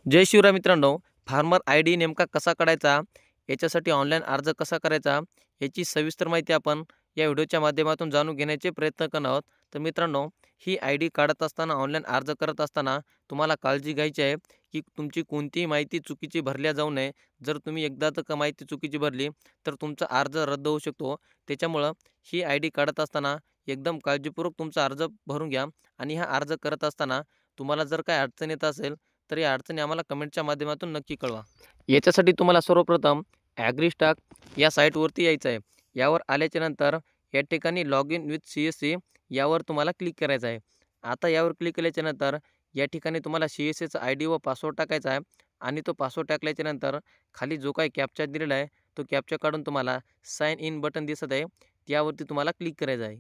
जय शिवराय मित्रांनो, farmer I D नेमका कसा काढायचा, याच्यासाठी ऑनलाईन अर्ज कसा करायचा, याची सविस्तर माहिती आपण या व्हिडिओच्या माध्यमातून जाणून घेण्याचे प्रयत्न करणार आहोत. तर मित्रांनो, ही आय डी काढत असताना, ऑनलाईन अर्ज करत असताना तुम्हाला काळजी घ्यायची आहे की तुमची कोणतीही माहिती चुकीची भरल्या जाऊ नये. जर तुम्ही एकदा जर माहिती चुकीची भरली तर तुमचा अर्ज रद्द होऊ शकतो. त्याच्यामुळं ही आय डी काढत असताना एकदम काळजीपूर्वक तुमचा अर्ज भरून घ्या. आणि हा अर्ज करत असताना तुम्हाला जर काही अडचण येत असेल तर या अडचणी आम्हाला कमेंटच्या माध्यमातून नक्की कळवा. याच्यासाठी तुम्हाला सर्वप्रथम ॲग्रीस्टाक या साईटवरती यायचं आहे. यावर आल्याच्यानंतर या ठिकाणी लॉग इन विथ CSC यावर तुम्हाला क्लिक करायचं आहे. आता यावर क्लिक केल्याच्यानंतर या ठिकाणी तुम्हाला CSCचा ID व पासवर्ड टाकायचा आहे. आणि तो पासवर्ड टाकल्याच्यानंतर खाली जो काही कॅप्चा दिलेला आहे तो कॅप्चा काढून तुम्हाला साइन इन बटन दिसत आहे, त्यावरती तुम्हाला क्लिक करायचं आहे.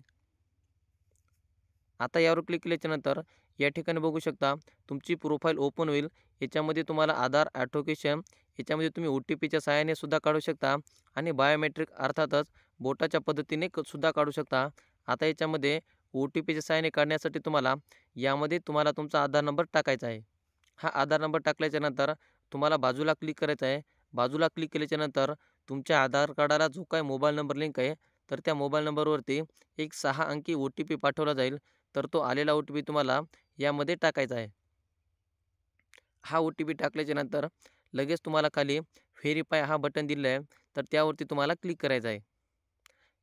आता यावर क्लिक केल्याच्यानंतर या ठिकाणी बघू शकता तुमची प्रोफाईल ओपन होईल. याच्यामध्ये तुम्हाला आधार ॲटोकेशन याच्यामध्ये तुम्ही OTPच्या सहाय्याने सुद्धा काढू शकता आणि बायोमेट्रिक अर्थातच बोटाच्या पद्धतीने सुद्धा काढू शकता. आता याच्यामध्ये OTPच्या सहाय्याने काढण्यासाठी यामध्ये तुम्हाला तुमचा आधार नंबर टाकायचा आहे. हा आधार नंबर टाकल्याच्यानंतर तुम्हाला बाजूला क्लिक करायचं आहे. बाजूला क्लिक केल्याच्यानंतर तुमच्या आधार कार्डाला जो काही मोबाईल नंबर लिंक आहे तर त्या मोबाईल नंबरवरती एक 6 अंकी OTP पाठवला जाईल. तर तो आलेला OTP तुम्हाला यामध्ये टाकायचा आहे. हा OTP टाकल्याच्यानंतर लगेच तुम्हाला खाली व्हेरीफाय हा बटन दिलेला आहे, तर त्यावरती तुम्हाला क्लिक करायचं आहे.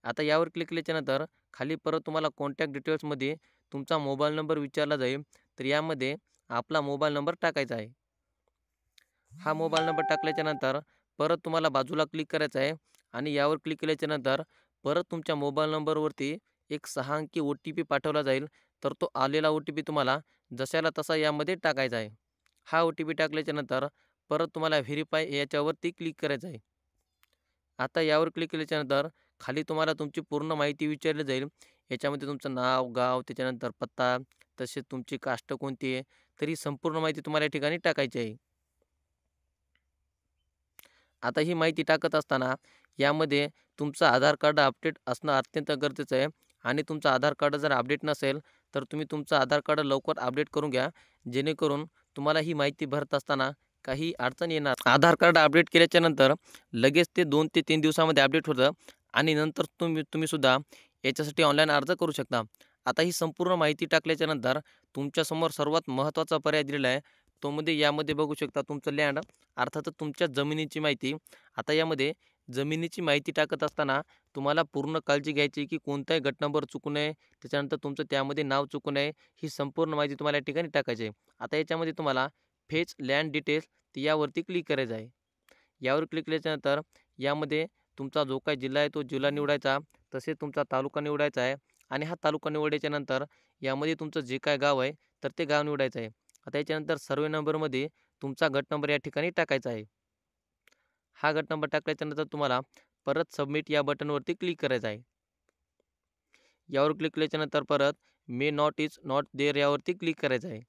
आता यावर क्लिक केल्याच्यानंतर खाली परत तुम्हाला कॉन्टॅक्ट डिटेल्समध्ये तुमचा मोबाईल नंबर विचारला जाईल. तर यामध्ये आपला मोबाईल नंबर टाकायचा आहे. हा मोबाईल नंबर टाकल्याच्यानंतर परत तुम्हाला बाजूला क्लिक करायचं आहे आणि यावर क्लिक केल्याच्यानंतर परत तुमच्या मोबाईल नंबरवरती एक 6 अंकी OTP पाठवला जाईल. तर तो आलेला OTP तुम्हाला जशाला तसा यामध्ये टाकायचा आहे. हा OTP टाकल्याच्यानंतर परत तुम्हाला व्हेरीफाय याच्यावरती क्लिक करायचं आहे. आता यावर क्लिक केल्याच्यानंतर खाली तुम्हाला तुमची पूर्ण माहिती विचारली जाईल. याच्यामध्ये तुमचं नाव, गाव, त्याच्यानंतर पत्ता, तसेच तुमची कास्ट कोणती आहे, तर ही संपूर्ण माहिती तुम्हाला या ठिकाणी टाकायची आहे. आता ही माहिती टाकत असताना यामध्ये तुमचं आधार कार्ड अपडेट असणं अत्यंत गरजेचं आहे. आणि तुमचं आधार कार्ड जर अपडेट नसेल तर तुम्ही तुमचं आधार कार्ड लवकर अपडेट करून घ्या, जेणेकरून तुम्हाला ही माहिती भरत असताना काही अडचण येणार. आधार कार्ड अपडेट केल्याच्यानंतर लगेच ते 2 ते 3 दिवसामध्ये अपडेट होतं आणि नंतर तुम्ही सुद्धा याच्यासाठी ऑनलाईन अर्ज करू शकता. आता ही संपूर्ण माहिती टाकल्याच्यानंतर तुमच्यासमोर सर्वात महत्त्वाचा पर्याय दिलेला आहे. तो मध्ये यामध्ये बघू शकता तुमचं लँड अर्थातच तुमच्या जमिनीची माहिती. आता यामध्ये जमिनीची माहिती टाकत असताना तुम्हाला पूर्ण काळजी घ्यायची की कोणताही गट नंबर चुकू नये, त्याच्यानंतर तुमचं त्यामध्ये नाव चुकू नये. ही संपूर्ण माहिती तुम्हाला या ठिकाणी टाकायची आहे. आता याच्यामध्ये तुम्हाला फेच लँड डिटेल्स यावरती क्लिक करायचं आहे. यावर क्लिक केल्याच्यानंतर यामध्ये तुमचा जो काही जिल्हा आहे तो जिल्हा निवडायचा, तसेच तुमचा तालुका निवडायचा आहे. आणि हा तालुका निवडायच्यानंतर यामध्ये तुमचं जे काय गाव आहे तर ते गाव निवडायचं आहे. आता याच्यानंतर सर्वे नंबरमध्ये तुमचा गट नंबर या ठिकाणी टाकायचा आहे. हा गट नंबर टाकल्याच्यानंतर तुम्हाला परत सबमिट या बटनवरती क्लिक करायचं आहे. यावर क्लिक केल्याच्यानंतर परत may not is not there यावरती क्लिक करायचं आहे.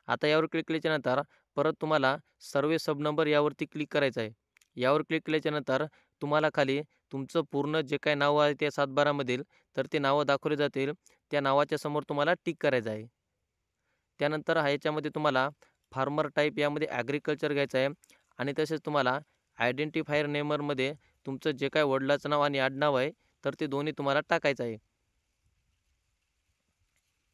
आता यावर क्लिक केल्याच्यानंतर परत तुम्हाला सर्वे सब नंबर यावरती क्लिक करायचं आहे. यावर क्लिक केल्याच्यानंतर तुम्हाला खाली तुमचं पूर्ण जे काही नाव आहे त्या 7/12 तर ते नावं दाखवले जातील. त्या नावाच्या समोर तुम्हाला टिक करायचं आहे. त्यानंतर याच्यामध्ये तुम्हाला फार्मर टाईप यामध्ये ॲग्रिकल्चर घ्यायचं आहे. आणि तसेच तुम्हाला आयडेंटिफायर नेमरमध्ये तुमचं जे काही वडिलाचं नाव आणि आडनाव आहे तर ते दोन्ही तुम्हाला टाकायचं आहे.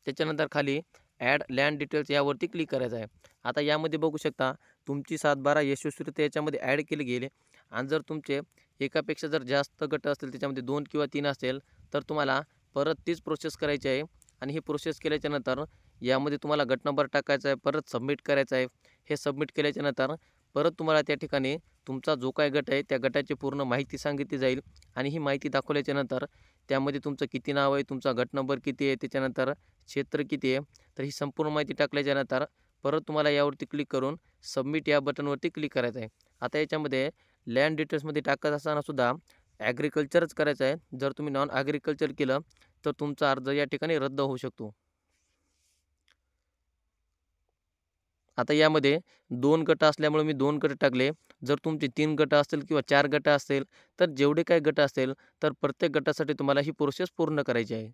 त्याच्यानंतर खाली ॲड लँड डिटेल्स यावरती क्लिक करायचं आहे. आता यामध्ये बघू शकता तुमची 7/12 यशस्वीरित्या याच्यामध्ये ॲड केले गेले. आणि जर तुमचे एकापेक्षा जर जास्त गट असतील, त्याच्यामध्ये 2 किंवा 3 असेल तर तुम्हाला परत तीच प्रोसेस करायची आहे. आणि ही प्रोसेस केल्याच्यानंतर यामध्ये तुम्हाला गट नंबर टाकायचा आहे, परत सबमिट करायचं आहे. हे सबमिट केल्याच्यानंतर परत तुम्हाला त्या ठिकाणी तुमचा जो काही गट आहे त्या गटाची पूर्ण माहिती सांगितली जाईल. आणि ही माहिती दाखवल्याच्यानंतर त्यामध्ये तुमचं किती नाव आहे, तुमचा गट नंबर किती आहे, त्याच्यानंतर क्षेत्र किती आहे, तर ही संपूर्ण माहिती टाकल्याच्यानंतर परत तुम्हाला यावरती क्लिक करून सबमिट या बटनवरती क्लिक करायचं आहे. आता याच्यामध्ये लँड डिटेल्समध्ये टाकत असताना सुद्धा ॲग्रिकल्चरच करायचं आहे. जर तुम्ही नॉन ॲग्रिकल्चर केलं तर तुमचा अर्ज या ठिकाणी रद्द होऊ शकतो. आता यामध्ये 2 गट असल्यामुळे मी 2 गट टाकले. जर तुमचे 3 गट असतील किंवा 4 गट असतील तर जेवढे काही गट असतील तर प्रत्येक गटासाठी तुम्हाला ही प्रोसेस पूर्ण करायची आहे.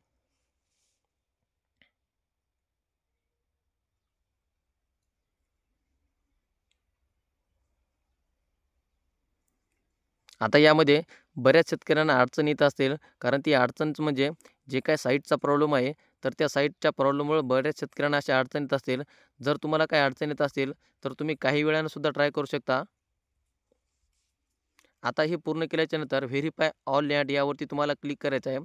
आता यामध्ये बऱ्याच शेतकऱ्यांना अडचण येत असेल, कारण ती अडचण म्हणजे जे काही साईटचा प्रॉब्लेम आहे, तर त्या साईटच्या प्रॉब्लेममुळे बऱ्याच शेतकऱ्यांना अशा अडचण येत असतील. जर तुम्हाला काही अडचण येत असेल, तर तुम्ही काही वेळानं सुद्धा ट्राय करू शकता. आता हे पूर्ण केल्याच्यानंतर व्हेरिफाय ऑल लँड यावरती तुम्हाला क्लिक करायचं आहे.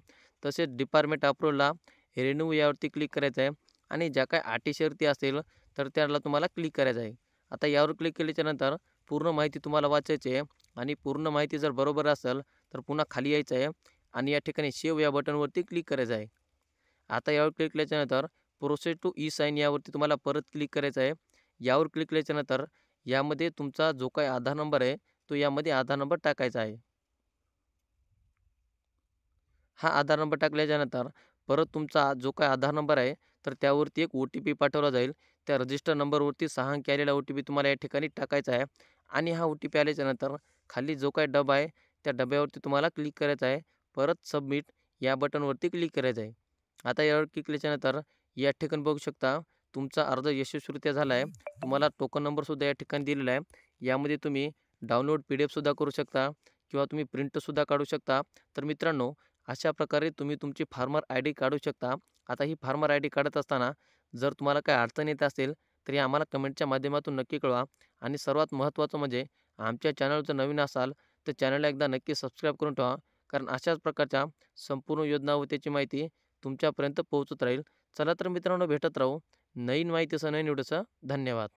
तसेच डिपार्टमेंट अप्रूव्हलला रिन्यू यावरती क्लिक करायचं आहे आणि ज्या काही अटी शर्ती असेल, तर त्याला तुम्हाला क्लिक करायचं आहे. आता यावर क्लिक केल्याच्यानंतर पूर्ण माहिती तुम्हाला वाचायची आहे आणि पूर्ण माहिती जर बरोबर असेल, तर पुन्हा खाली यायचं आहे आणि या ठिकाणी सेव्ह या बटनवरती क्लिक करायचं आहे. आता यावर क्लिक केल्याच्यानंतर प्रोसेस टू ई साइन यावरती तुम्हाला परत क्लिक करायचं आहे. यावर क्लिक केल्याच्यानंतर यामध्ये तुमचा जो काही आधार नंबर आहे, तो यामध्ये आधार नंबर टाकायचा आहे. हा आधार नंबर टाकल्याच्यानंतर परत तुमचा जो काही आधार नंबर आहे, तर त्यावरती एक ओ-टी-पी पाठवला जाईल. त्या रजिस्टर नंबरवरती 6 अंकी आलेला ओ-टी-पी तुम्हाला या ठिकाणी टाकायचा आहे आणि हा ओ-टी-पी आल्याच्यानंतर खाली जो काही डबा आहे, त्या डब्यावरती तुम्हाला क्लिक करायचं आहे. परत सबमिट या बटनवरती क्लिक करायचं आहे. आता यावर क्लिक केल्याच्यानंतर या ठिकाणी बघू शकता तुमचा अर्ज यशस्वीरित्या झाला आहे. तुम्हाला टोकन नंबरसुद्धा या ठिकाणी दिलेला आहे. यामध्ये तुम्ही डाउनलोड PDF सुद्धा करू शकता किंवा तुम्ही प्रिंटसुद्धा काढू शकता. तर मित्रांनो, अशा प्रकारे तुम्ही तुमची फार्मर आय-डी काढू शकता. आता ही फार्मर आय-डी काढत असताना जर तुम्हाला काही अडचण येत असेल, तर आम्हाला कमेंटच्या माध्यमातून नक्की कळवा आणि सर्वात महत्त्वाचं म्हणजे आमच्या चॅनलवर जर नवीन असाल, तर चॅनलला एकदा नक्की सबस्क्राईब करून ठेवा. कारण अशाच प्रकारच्या संपूर्ण योजना व त्याची माहिती तुमच्यापर्यंत पोहोचत राहील. चला तर मित्रांनो, भेटत राहू नवीन माहितीसह, नवीन व्हिडिओसह. धन्यवाद.